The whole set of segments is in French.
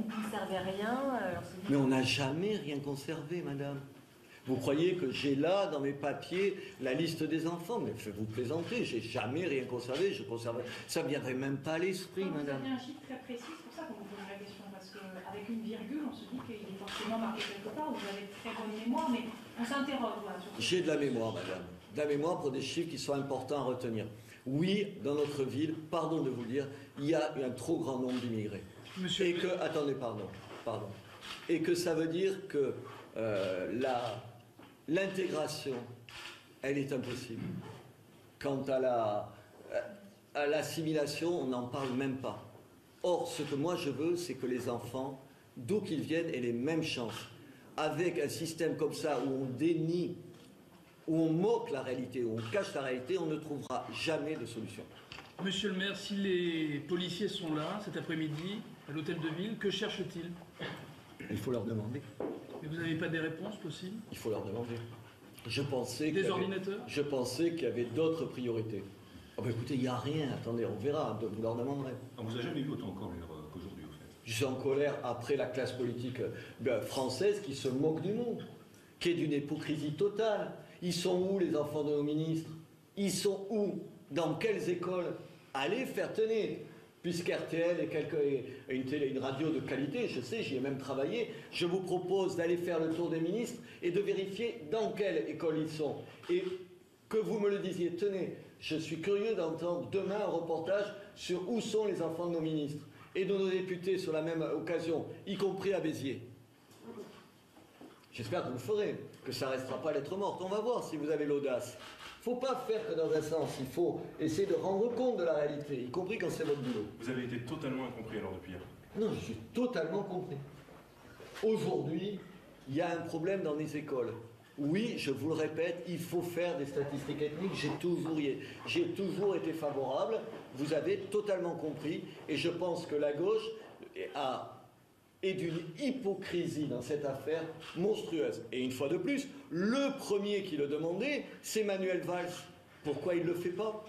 ne conservez rien. Mais on n'a jamais rien conservé, madame. Vous croyez que j'ai là, dans mes papiers, la liste des enfants? Mais vous plaisantez, j'ai jamais rien conservé, je conserve... Ça ne viendrait même pas à l'esprit, madame. Vous avez un chiffre très précis, c'est pour ça qu'on vous pose la question, parce qu'avec une virgule, on se dit qu'il est forcément marqué quelque part, vous avez très bonne mémoire, mais on s'interroge. Voilà, j'ai de la mémoire, madame. De la mémoire pour des chiffres qui sont importants à retenir. Oui, dans notre ville, pardon de vous le dire, il y a un trop grand nombre d'immigrés. Et que, attendez, pardon. Et que ça veut dire que l'intégration, elle est impossible. Quant à l'assimilation, on n'en parle même pas. Or, ce que moi je veux, c'est que les enfants, d'où qu'ils viennent, aient les mêmes chances. Avec un système comme ça, où on dénie, où on moque la réalité, où on cache la réalité, on ne trouvera jamais de solution. Monsieur le maire, si les policiers sont là cet après-midi, à l'hôtel de ville, que cherchent-ils? Il faut leur demander. Mais vous n'avez pas des réponses possibles? Il faut leur demander. Je pensais qu'il y avait d'autres priorités. Oh ben écoutez, il n'y a rien, attendez, on verra, vous leur demanderez. On vous a jamais vu autant en colère qu'aujourd'hui, au fait. Je suis en colère après la classe politique française qui se moque du monde, qui est d'une hypocrisie totale. Ils sont où les enfants de nos ministres? Ils sont où? Dans quelles écoles? Allez faire tenir. Puisqu'RTL est une radio de qualité, je sais, j'y ai même travaillé, je vous propose d'aller faire le tour des ministres et de vérifier dans quelle école ils sont. Et que vous me le disiez, tenez, je suis curieux d'entendre demain un reportage sur où sont les enfants de nos ministres et de nos députés sur la même occasion, y compris à Béziers. J'espère que vous le ferez, que ça ne restera pas lettre morte. On va voir si vous avez l'audace. Il ne faut pas faire que dans un sens, il faut essayer de rendre compte de la réalité, y compris quand c'est votre boulot. Vous avez été totalement incompris alors depuis hier? Non, je suis totalement compris. Aujourd'hui, il y a un problème dans les écoles. Oui, je vous le répète, il faut faire des statistiques ethniques, j'ai toujours été favorable, vous avez totalement compris, et je pense que la gauche est d'une hypocrisie dans cette affaire monstrueuse. Et une fois de plus, le premier qui le demandait, c'est Manuel Valls. Pourquoi il ne le fait pas?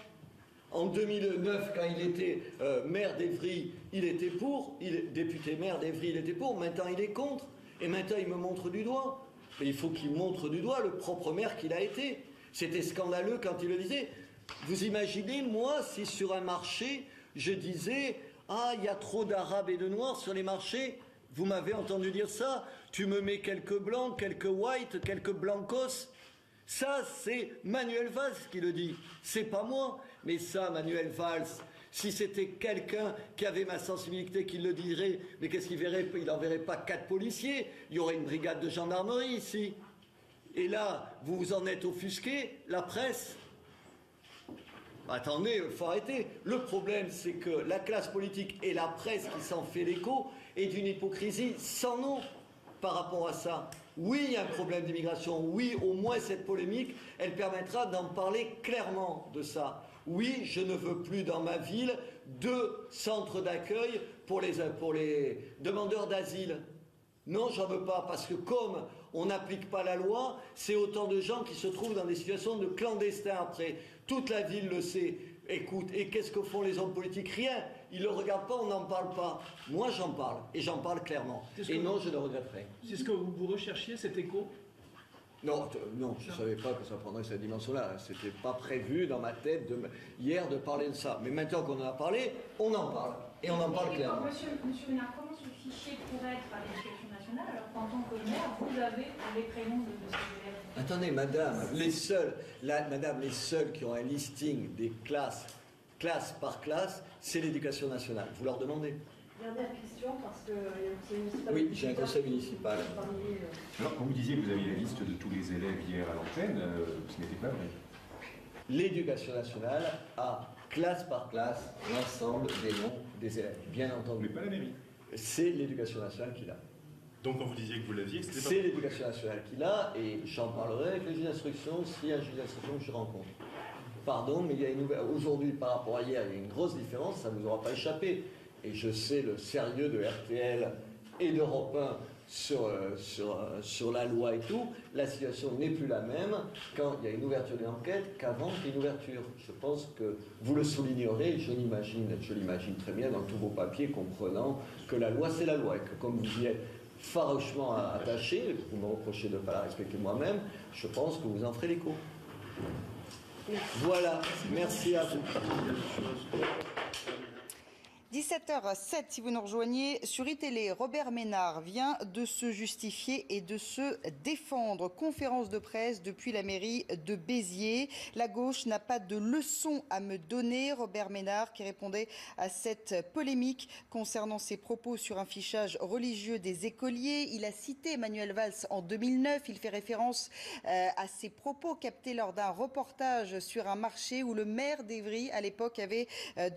En 2009, quand il était maire d'Évry, il était pour, député maire d'Évry, il était pour, maintenant il est contre, et maintenant il me montre du doigt. Mais il faut qu'il montre du doigt le propre maire qu'il a été. C'était scandaleux quand il le disait. Vous imaginez, moi, si sur un marché, je disais « Ah, il y a trop d'Arabes et de Noirs sur les marchés », vous m'avez entendu dire ça? Tu me mets quelques blancs, quelques whites, quelques blancos. Ça, c'est Manuel Valls qui le dit. C'est pas moi. Mais ça, Manuel Valls, si c'était quelqu'un qui avait ma sensibilité qui le dirait, mais qu'est-ce qu'il verrait? Il n'enverrait pas 4 policiers. Il y aurait une brigade de gendarmerie ici. Et là, vous vous en êtes offusqué, la presse. Attendez, il faut arrêter. Le problème, c'est que la classe politique et la presse qui s'en fait l'écho est d'une hypocrisie sans nom par rapport à ça. Oui, il y a un problème d'immigration. Oui, au moins cette polémique, elle permettra d'en parler clairement de ça. Oui, je ne veux plus dans ma ville 2 centres d'accueil pour les demandeurs d'asile. Non, j'en veux pas, parce que comme on n'applique pas la loi, c'est autant de gens qui se trouvent dans des situations de clandestins après. Toute la ville le sait. Écoute, et qu'est-ce que font les hommes politiques? Rien. Ils ne le regardent pas, on n'en parle pas. Moi, j'en parle, et j'en parle clairement. Et non, je ne regretterai. C'est ce que vous recherchiez, cet écho? Non, je ne savais pas que ça prendrait cette dimension-là. C'était pas prévu dans ma tête hier de parler de ça. Mais maintenant qu'on en a parlé, on en parle. Et on en parle clairement. Monsieur Ménard, comment ce fichier pourrait être à l'Éducation nationale alors qu'en tant que maire, vous avez les prénoms de ces élèves? Attendez, madame, les seuls qui ont un listing des classes par classe, c'est l'Éducation nationale. Vous leur demandez. Dernière question, parce que il y a un conseil municipal. Oui, j'ai un conseil municipal. Alors, quand vous disiez que vous aviez la liste de tous les élèves hier à l'antenne, ce n'était pas vrai. L'éducation nationale a, classe par classe, l'ensemble des noms des élèves, bien entendu. Mais pas la mairie. C'est l'éducation nationale qui l'a. Donc quand vous disiez que vous l'aviez, c'était pas... C'est l'éducation nationale qui l'a, et j'en parlerai avec le juge d'instruction s'il y a un juge d'instruction que je rencontre. Pardon, mais il y a une nouvelle... Aujourd'hui, par rapport à hier, il y a une grosse différence, ça ne vous aura pas échappé. Et je sais le sérieux de RTL et d'Europe 1 sur la loi et tout, la situation n'est plus la même quand il y a une ouverture d'enquête qu'avant qu'il y ait une ouverture. Je pense que vous le soulignerez, je l'imagine très bien dans tous vos papiers, comprenant que la loi c'est la loi et que comme vous y êtes farouchement attaché, vous me reprochez de ne pas la respecter moi-même, je pense que vous en ferez l'écho. Voilà, merci à vous. 17h07, si vous nous rejoignez sur iTélé, Robert Ménard vient de se justifier et de se défendre. Conférence de presse depuis la mairie de Béziers. La gauche n'a pas de leçon à me donner. Robert Ménard qui répondait à cette polémique concernant ses propos sur un fichage religieux des écoliers. Il a cité Manuel Valls en 2009. Il fait référence à ses propos captés lors d'un reportage sur un marché où le maire d'Évry, à l'époque, avait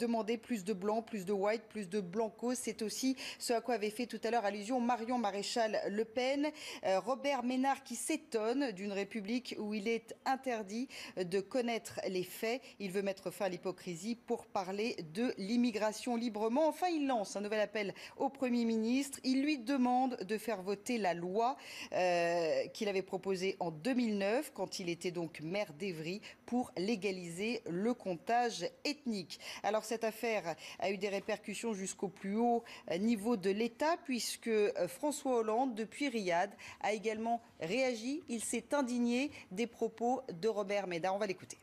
demandé plus de blanc, plus de white, plus de blanco. C'est aussi ce à quoi avait fait tout à l'heure allusion Marion Maréchal Le Pen. Robert Ménard qui s'étonne d'une République où il est interdit de connaître les faits. Il veut mettre fin à l'hypocrisie pour parler de l'immigration librement. Enfin, il lance un nouvel appel au Premier ministre. Il lui demande de faire voter la loi qu'il avait proposée en 2009, quand il était donc maire d'Évry, pour légaliser le comptage ethnique. Alors cette affaire a eu des répercussions jusqu'au plus haut niveau de l'État, puisque François Hollande, depuis Riyad, a également réagi. Il s'est indigné des propos de Robert Ménard. On va l'écouter.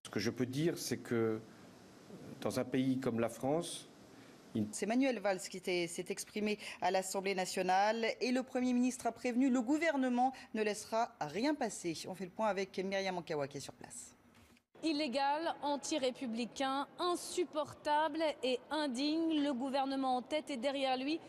Ce que je peux dire, c'est que dans un pays comme la France, c'est Manuel Valls qui s'est exprimé à l'Assemblée nationale et le Premier ministre a prévenu, le gouvernement ne laissera rien passer. On fait le point avec Myriam Ankawa qui est sur place. Illégal, anti-républicain, insupportable et indigne. Le gouvernement en tête et derrière lui,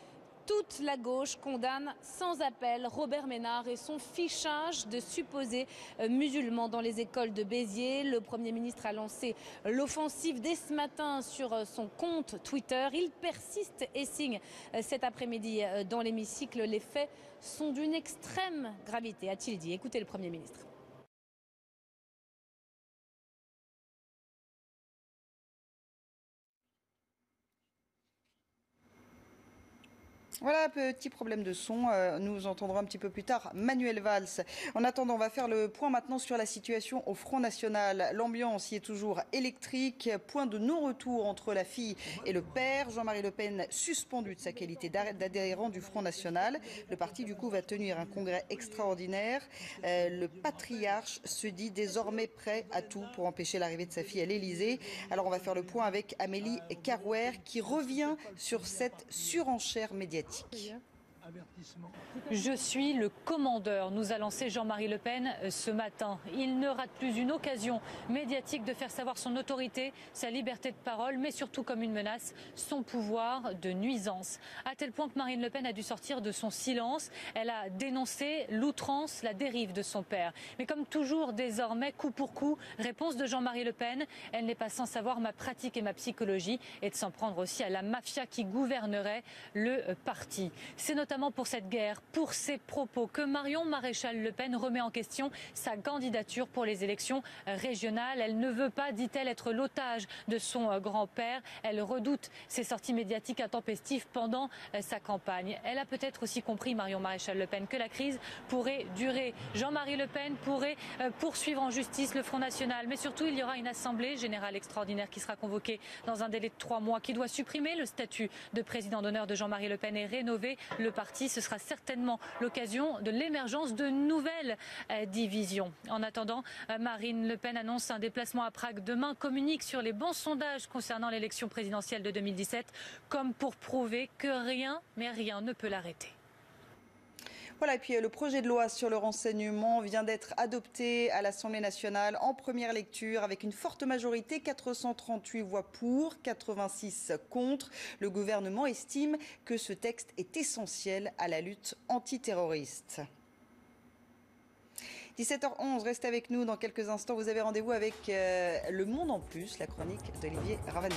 toute la gauche condamne sans appel Robert Ménard et son fichage de supposés musulmans dans les écoles de Béziers. Le Premier ministre a lancé l'offensive dès ce matin sur son compte Twitter. Il persiste et signe cet après-midi dans l'hémicycle. Les faits sont d'une extrême gravité, a-t-il dit. Écoutez le Premier ministre. Voilà, petit problème de son. Nous entendrons un petit peu plus tard Manuel Valls. En attendant, on va faire le point maintenant sur la situation au Front National. L'ambiance y est toujours électrique. Point de non-retour entre la fille et le père. Jean-Marie Le Pen suspendu de sa qualité d'adhérent du Front National. Le parti, du coup, va tenir un congrès extraordinaire. Le patriarche se dit désormais prêt à tout pour empêcher l'arrivée de sa fille à l'Élysée. Alors, on va faire le point avec Amélie Carrouer qui revient sur cette surenchère médiatique. Je suis le commandeur, nous a lancé Jean-Marie Le Pen ce matin. Il ne rate plus une occasion médiatique de faire savoir son autorité, sa liberté de parole, mais surtout comme une menace, son pouvoir de nuisance. À tel point que Marine Le Pen a dû sortir de son silence. Elle a dénoncé l'outrance, la dérive de son père. Mais comme toujours désormais, coup pour coup, réponse de Jean-Marie Le Pen, elle n'est pas sans savoir ma pratique et ma psychologie et de s'en prendre aussi à la mafia qui gouvernerait le parti. C'est notamment pour cette guerre, pour ses propos, que Marion Maréchal Le Pen remet en question sa candidature pour les élections régionales. Elle ne veut pas, dit-elle, être l'otage de son grand-père. Elle redoute ses sorties médiatiques intempestives pendant sa campagne. Elle a peut-être aussi compris, Marion Maréchal Le Pen, que la crise pourrait durer. Jean-Marie Le Pen pourrait poursuivre en justice le Front National. Mais surtout, il y aura une assemblée générale extraordinaire qui sera convoquée dans un délai de 3 mois, qui doit supprimer le statut de président d'honneur de Jean-Marie Le Pen et rénover le parti. Ce sera certainement l'occasion de l'émergence de nouvelles divisions. En attendant, Marine Le Pen annonce un déplacement à Prague demain, communique sur les bons sondages concernant l'élection présidentielle de 2017, comme pour prouver que rien, mais rien ne peut l'arrêter. Voilà, et puis le projet de loi sur le renseignement vient d'être adopté à l'Assemblée nationale en première lecture avec une forte majorité, 438 voix pour, 86 contre. Le gouvernement estime que ce texte est essentiel à la lutte antiterroriste. 17h11, restez avec nous dans quelques instants. Vous avez rendez-vous avec Le Monde en Plus, la chronique d'Olivier Ravani.